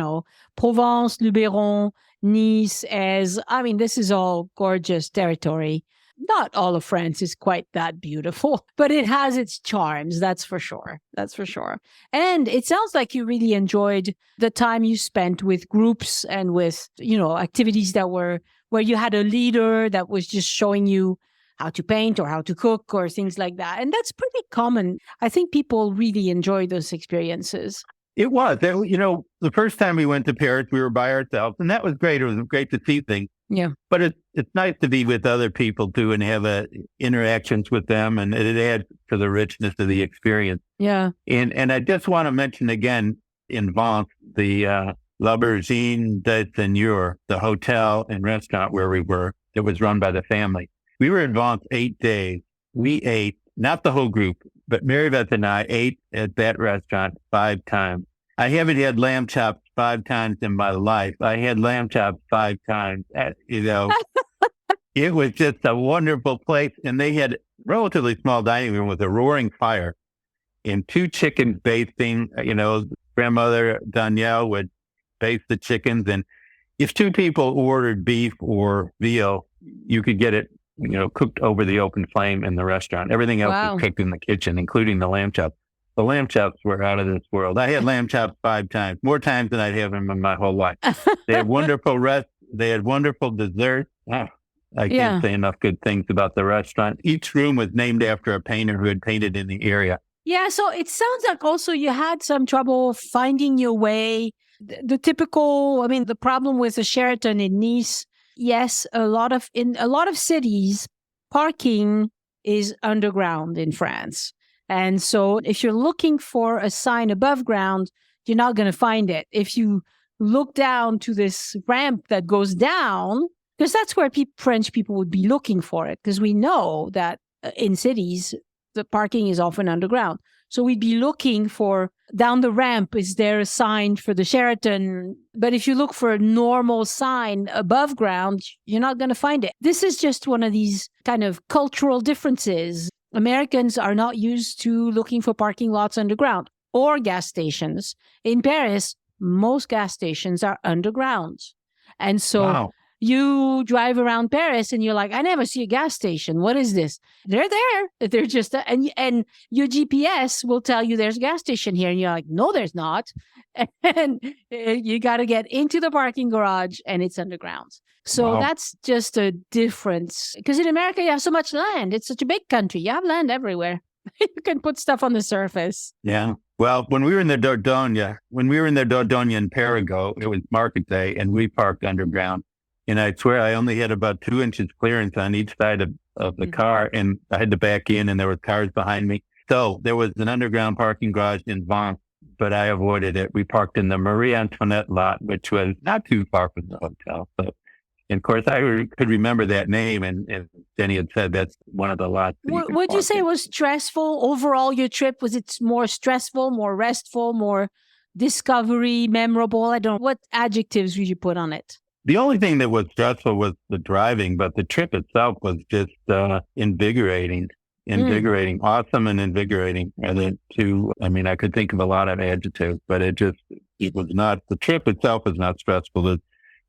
Provence, Luberon, Nice, this is all gorgeous territory. Not all of France is quite that beautiful, but it has its charms. That's for sure. That's for sure. And it sounds like you really enjoyed the time you spent with groups and with, activities where you had a leader that was just showing you how to paint or how to cook or things like that. And that's pretty common. I think people really enjoy those experiences. It was. The first time we went to Paris, we were by ourselves, and that was great. It was great to see things. Yeah. But it's nice to be with other people too and have interactions with them, and it adds to the richness of the experience. Yeah. And I just want to mention again in Vence, the L'Aubergine des Seigneurs, the hotel and restaurant where we were, that was run by the family. We were in Vence 8 days. We ate, not the whole group, but Marybeth and I ate at that restaurant 5 times. I haven't had lamb chops 5 times in my life. I had lamb chops 5 times. It was just a wonderful place. And they had a relatively small dining room with a roaring fire and 2 chickens basting. Grandmother Danielle would baste the chickens. And if 2 people ordered beef or veal, you could get it, cooked over the open flame in the restaurant. Everything else was cooked in the kitchen, including the lamb chops. The lamb chops were out of this world. I had lamb chops 5 times, more times than I'd have them in my whole life. They had wonderful They had wonderful desserts. I can't say enough good things about the restaurant. Each room was named after a painter who had painted in the area. Yeah, so it sounds like also you had some trouble finding your way. The typical, the problem with the Sheraton in Nice, yes, in a lot of cities, parking is underground in France. And so if you're looking for a sign above ground, you're not going to find it. If you look down to this ramp that goes down, because that's where French people would be looking for it, because we know that in cities, the parking is often underground. So we'd be looking for down the ramp, is there a sign for the Sheraton? But if you look for a normal sign above ground, you're not going to find it. This is just one of these kind of cultural differences. Americans are not used to looking for parking lots underground or gas stations. In Paris, most gas stations are underground. And so you drive around Paris and you're like, I never see a gas station. What is this? They're there. They're just, and your GPS will tell you there's a gas station here. And you're like, no, there's not. And you got to get into the parking garage and it's underground. So that's just a difference. Because in America, you have so much land. It's such a big country. You have land everywhere. You can put stuff on the surface. Yeah. Well, when we were in the Dordogne in Perigord, it was market day and we parked underground. And I swear I only had about 2 inches clearance on each side of the car, and I had to back in and there were cars behind me. So there was an underground parking garage in Vence, but I avoided it. We parked in the Marie Antoinette lot, which was not too far from the hotel. So, and of course, I could remember that name, and Jenny had said that's one of the lots. Would you say it was stressful overall, your trip? Was it more stressful, more restful, more discovery, memorable? I don't know. What adjectives would you put on it? The only thing that was stressful was the driving, but the trip itself was just invigorating, awesome and invigorating. And then I could think of a lot of adjectives, but it was not, the trip itself was not stressful. The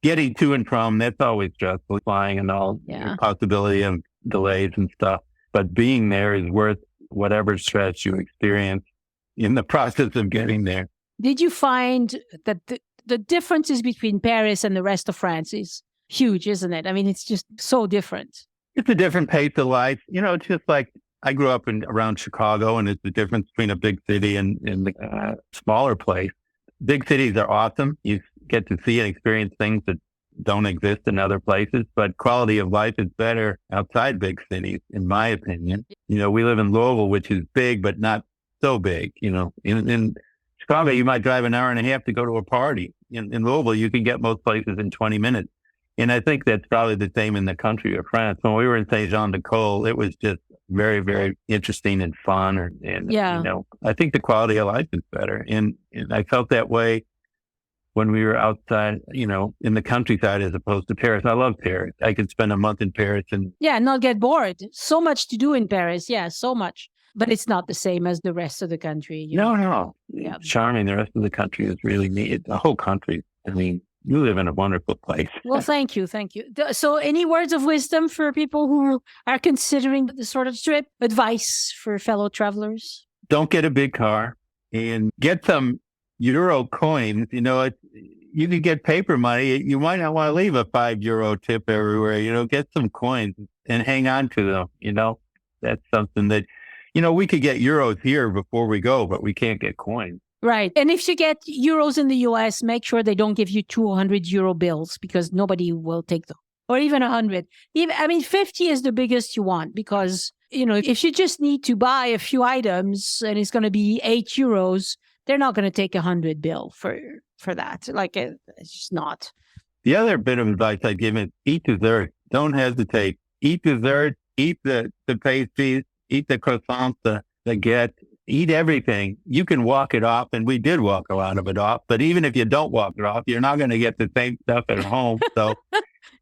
getting to and from, that's always stressful, flying and all, the possibility of delays and stuff. But being there is worth whatever stress you experience in the process of getting there. Did you find that the differences between Paris and the rest of France is huge, isn't it? I mean, it's just so different. It's a different pace of life. It's just like I grew up around Chicago, and it's the difference between a big city and the smaller place. Big cities are awesome. You get to see and experience things that don't exist in other places, but quality of life is better outside big cities, in my opinion. We live in Louisville, which is big, but not so big. In Chicago, you might drive an hour and a half to go to a party. In Louisville, you can get most places in 20 minutes. And I think that's probably the same in the country of France. When we were in Saint-Jean-de-Cole, it was just very, very interesting and fun. I think the quality of life is better. And I felt that way when we were outside, in the countryside as opposed to Paris. I love Paris. I could spend a month in Paris and not get bored. So much to do in Paris. Yeah, so much. But it's not the same as the rest of the country. No. Yeah. It's charming. The rest of the country is really neat. The whole country. I mean, you live in a wonderful place. Well, thank you. So any words of wisdom for people who are considering this sort of trip? Advice for fellow travelers? Don't get a big car and get some Euro coins. You can get paper money. You might not want to leave a €5 tip everywhere. Get some coins and hang on to them. That's something that... we could get euros here before we go, but we can't get coins. Right. And if you get euros in the US, make sure they don't give you €200 bills because nobody will take them. Or even 100. 50 is the biggest you want because, if you just need to buy a few items and it's going to be €8, they're not going to take 100 bill for that. It's just not. The other bit of advice I give is eat dessert. Don't hesitate. Eat dessert. Eat the pastries. Eat the croissants, the baguette, eat everything. You can walk it off, and we did walk a lot of it off. But even if you don't walk it off, you're not going to get the same stuff at home. So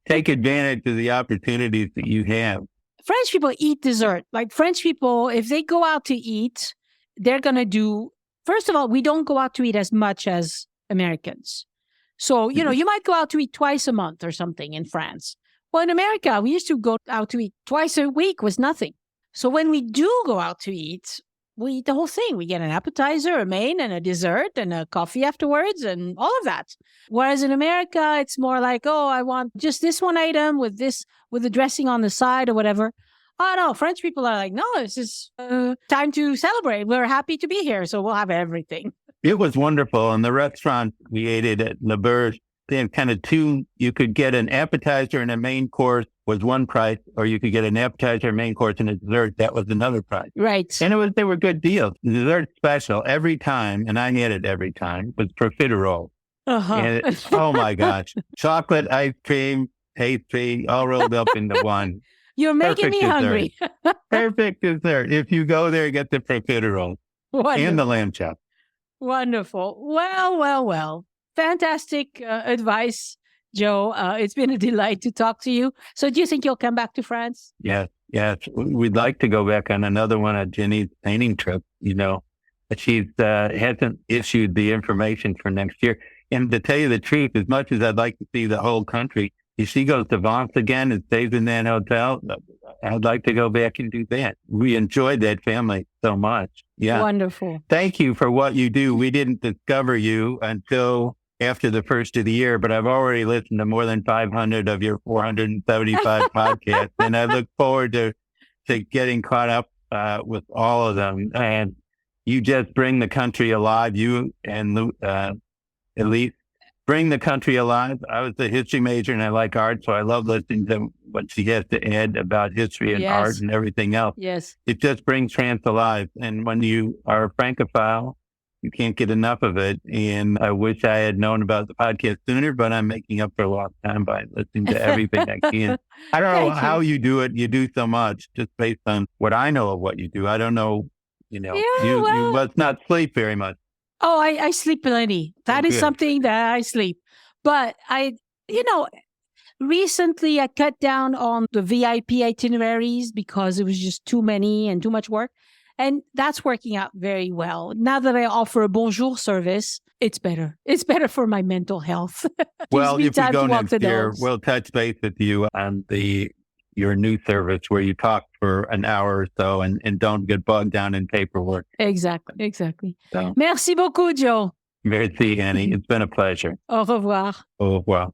take advantage of the opportunities that you have. French people eat dessert. Like French people, if they go out to eat, they're going to do... First of all, we don't go out to eat as much as Americans. So, you might go out to eat twice a month or something in France. Well, in America, we used to go out to eat twice a week was nothing. So when we do go out to eat, we eat the whole thing. We get an appetizer, a main, and a dessert, and a coffee afterwards, and all of that. Whereas in America, it's more like, I want just this one item with the dressing on the side or whatever. Oh, no, French people are like, no, this is time to celebrate. We're happy to be here, so we'll have everything. It was wonderful. And the restaurant, we ate it at Le Berge. They had kind of two. You could get an appetizer and a main course was one price, or you could get an appetizer, main course, and a dessert. That was another price. Right. And they were good deals. The dessert special every time, and I had it every time, was profiterole. And oh my gosh. Chocolate, ice cream, pastry, all rolled up into one. You're making me hungry. Perfect dessert. If you go there, get the profiterole. and the lamb chop. Wonderful. Well. Fantastic advice, Joe. It's been a delight to talk to you. So do you think you'll come back to France? Yes. We'd like to go back on another one of Ginny's painting trip, But she hasn't issued the information for next year. And to tell you the truth, as much as I'd like to see the whole country, if she goes to Vence again and stays in that hotel, I'd like to go back and do that. We enjoyed that family so much. Yeah. Wonderful. Thank you for what you do. We didn't discover you until after the first of the year, but I've already listened to more than 500 of your 475 podcasts, and I look forward to getting caught up with all of them. And you just bring the country alive. You and Elise bring the country alive. I was a history major and I like art, so I love listening to what she has to add about history and art and everything else. Yes. It just brings France alive. And when you are a Francophile, you can't get enough of it. And I wish I had known about the podcast sooner, but I'm making up for a lost time by listening to everything I can. I don't know how you do it. You do so much just based on what I know of what you do. I don't know, you must not sleep very much. Oh, I sleep plenty. That is something that I sleep. But recently I cut down on the VIP itineraries because it was just too many and too much work. And that's working out very well. Now that I offer a bonjour service, it's better. It's better for my mental health. Well, if we go next year, we'll touch base with you on your new service where you talk for an hour or so and don't get bogged down in paperwork. Exactly. So, merci beaucoup, Joe. Merci, Annie. It's been a pleasure. Au revoir. Au revoir.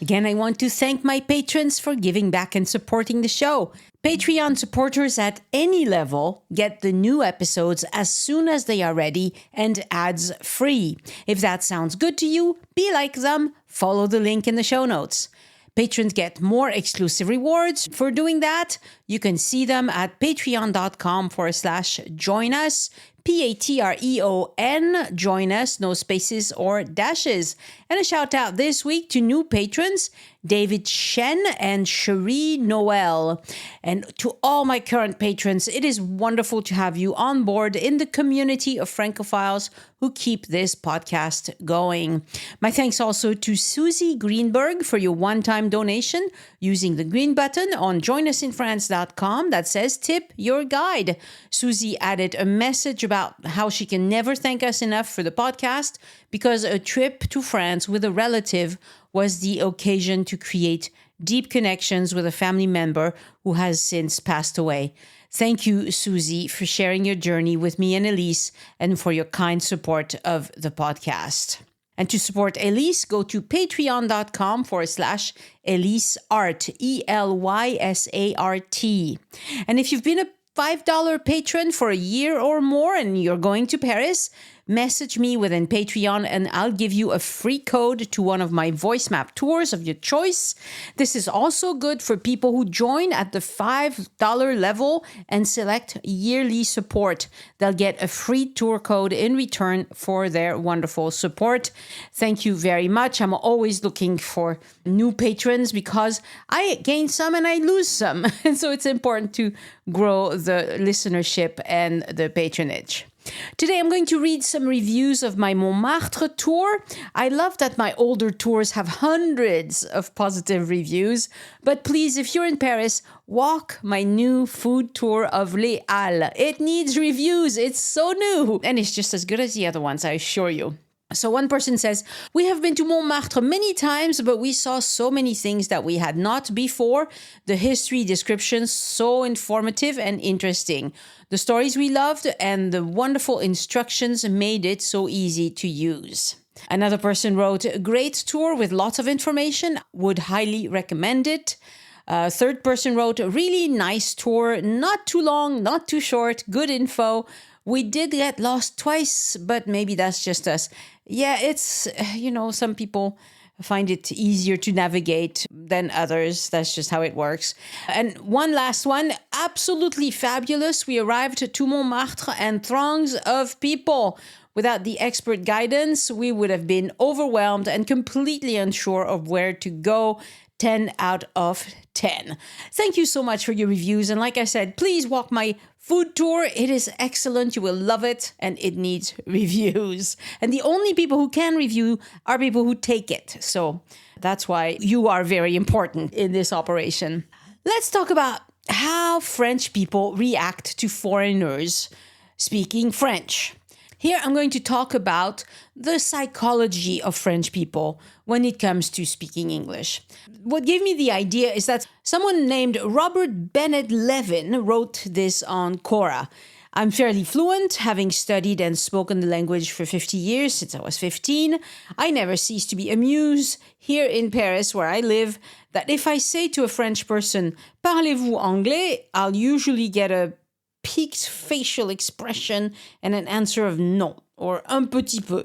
Again, I want to thank my patrons for giving back and supporting the show. Patreon supporters at any level get the new episodes as soon as they are ready and ads free. If that sounds good to you, be like them, follow the link in the show notes. Patrons get more exclusive rewards. For doing that, you can see them at patreon.com/join us. Patreon, join us, no spaces or dashes. And a shout out this week to new patrons, David Shen and Cherie Noel. And to all my current patrons, it is wonderful to have you on board in the community of Francophiles who keep this podcast going. My thanks also to Susie Greenberg for your one-time donation using the green button on joinusinfrance.com that says tip your guide. Susie added a message about how she can never thank us enough for the podcast because a trip to France with a relative was the occasion to create deep connections with a family member who has since passed away. Thank you, Susie, for sharing your journey with me and Elise and for your kind support of the podcast. And to support Elise, go to patreon.com/EliseArt, ELYSART. And if you've been a $5 patron for a year or more and you're going to Paris, message me within Patreon and I'll give you a free code to one of my voice map tours of your choice. This is also good for people who join at the $5 level and select yearly support. They'll get a free tour code in return for their wonderful support. Thank you very much. I'm always looking for new patrons because I gain some and I lose some. And so it's important to grow the listenership and the patronage. Today, I'm going to read some reviews of my Montmartre tour. I love that my older tours have hundreds of positive reviews. But please, if you're in Paris, walk my new food tour of Les Halles. It needs reviews. It's so new. And it's just as good as the other ones, I assure you. So one person says, we have been to Montmartre many times, but we saw so many things that we had not before. The history descriptions, so informative and interesting. The stories we loved and the wonderful instructions made it so easy to use. Another person wrote, a great tour with lots of information, would highly recommend it. A third person wrote, a really nice tour, not too long, not too short, good info. We did get lost twice, but maybe that's just us. Yeah, it's, some people find it easier to navigate than others. That's just how it works. And one last one, absolutely fabulous. We arrived to Montmartre and throngs of people. Without the expert guidance, we would have been overwhelmed and completely unsure of where to go. 10 out of 10. Thank you so much for your reviews. And like I said, please walk my food tour. It is excellent. You will love it. And it needs reviews. And the only people who can review are people who take it. So that's why you are very important in this operation. Let's talk about how French people react to foreigners speaking French. Here I'm going to talk about the psychology of French people when it comes to speaking English. What gave me the idea is that someone named Robert Bennett Levin wrote this on Quora. I'm fairly fluent, having studied and spoken the language for 50 years since I was 15. I never cease to be amused here in Paris, where I live, that if I say to a French person, "Parlez-vous anglais?" I'll usually get a peaked facial expression and an answer of non, or un petit peu,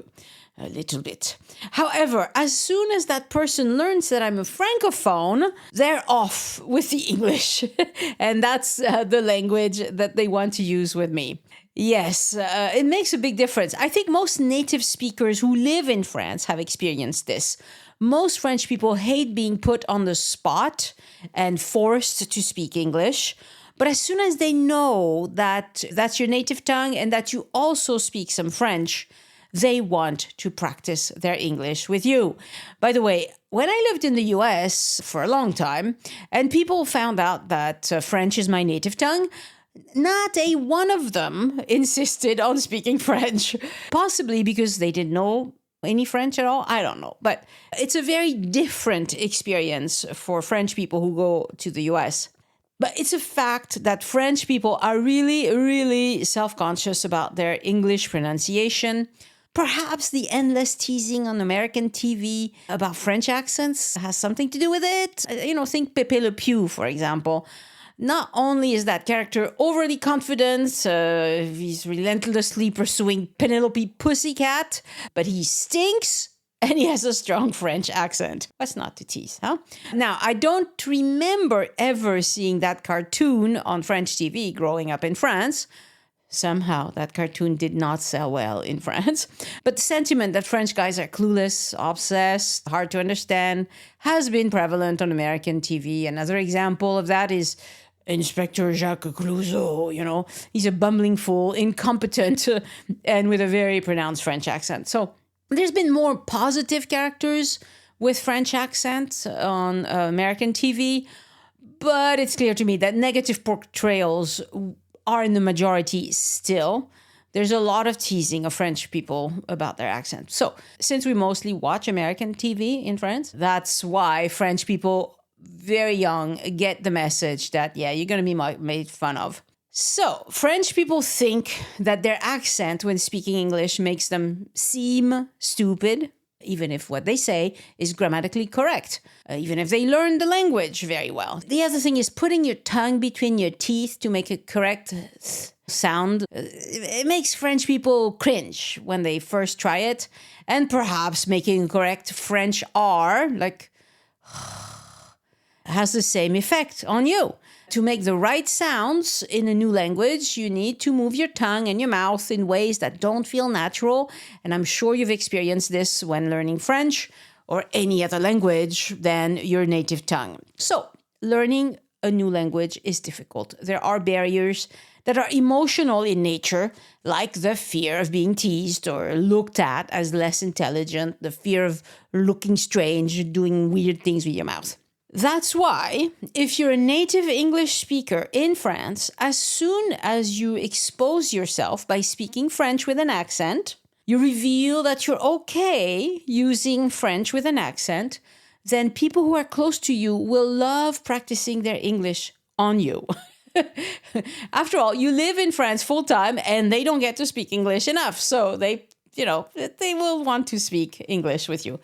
a little bit. However, as soon as that person learns that I'm a francophone, they're off with the English. And that's the language that they want to use with me. Yes, it makes a big difference. I think most native speakers who live in France have experienced this. Most French people hate being put on the spot and forced to speak English. But as soon as they know that that's your native tongue and that you also speak some French, they want to practice their English with you. By the way, when I lived in the US for a long time and people found out that French is my native tongue, not a one of them insisted on speaking French, possibly because they didn't know any French at all. I don't know. But it's a very different experience for French people who go to the US. But it's a fact that French people are really, really self-conscious about their English pronunciation. Perhaps the endless teasing on American TV about French accents has something to do with it. Think Pepe Le Pew, for example. Not only is that character overly confident, he's relentlessly pursuing Penelope Pussycat, but he stinks. And he has a strong French accent. What's not to tease, huh? Now, I don't remember ever seeing that cartoon on French TV growing up in France. Somehow, that cartoon did not sell well in France. But the sentiment that French guys are clueless, obsessed, hard to understand, has been prevalent on American TV. Another example of that is Inspector Jacques Clouseau, He's a bumbling fool, incompetent, and with a very pronounced French accent. So there's been more positive characters with French accents on American TV, but it's clear to me that negative portrayals are in the majority still. There's a lot of teasing of French people about their accent. So since we mostly watch American TV in France, that's why French people very young get the message that, you're going to be made fun of. So, French people think that their accent when speaking English makes them seem stupid, even if what they say is grammatically correct, even if they learn the language very well. The other thing is putting your tongue between your teeth to make a correct sound. It makes French people cringe when they first try it, and perhaps making a correct French R, like, has the same effect on you. To make the right sounds in a new language, you need to move your tongue and your mouth in ways that don't feel natural. And I'm sure you've experienced this when learning French or any other language than your native tongue. So, learning a new language is difficult. There are barriers that are emotional in nature, like the fear of being teased or looked at as less intelligent, the fear of looking strange, doing weird things with your mouth. That's why, if you're a native English speaker in France, as soon as you expose yourself by speaking French with an accent, you reveal that you're okay using French with an accent, then people who are close to you will love practicing their English on you. After all, you live in France full time and they don't get to speak English enough. So they will want to speak English with you.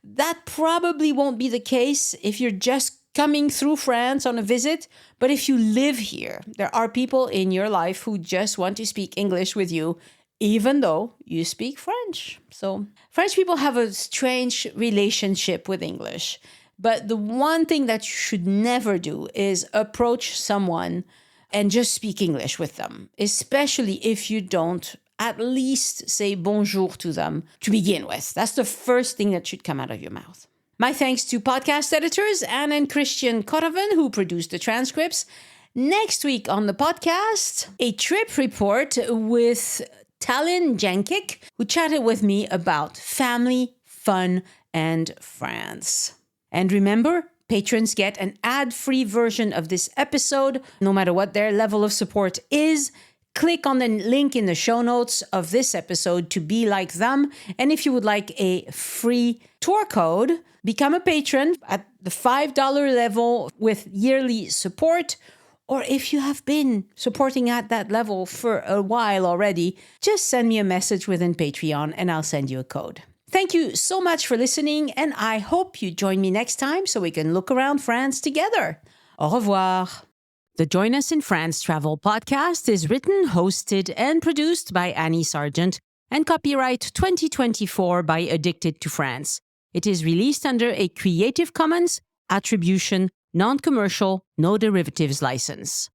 That probably won't be the case if you're just coming through France on a visit. But if you live here, there are people in your life who just want to speak English with you, even though you speak French. So French people have a strange relationship with English. But the one thing that you should never do is approach someone and just speak English with them, especially if you don't at least say bonjour to them to begin with. That's the first thing that should come out of your mouth. My thanks to podcast editors Anne and Christian Kotoven, who produced the transcripts. Next week on the podcast, a trip report with Tallinn Jankic, who chatted with me about family, fun, and France. And remember, patrons get an ad-free version of this episode, no matter what their level of support is. Click on the link in the show notes of this episode to be like them. And if you would like a free tour code, become a patron at the $5 level with yearly support. Or if you have been supporting at that level for a while already, just send me a message within Patreon and I'll send you a code. Thank you so much for listening, and I hope you join me next time so we can look around France together. Au revoir. The Join Us in France Travel podcast is written, hosted, and produced by Annie Sargent and copyright 2024 by Addicted to France. It is released under a Creative Commons Attribution, Non-Commercial, No Derivatives license.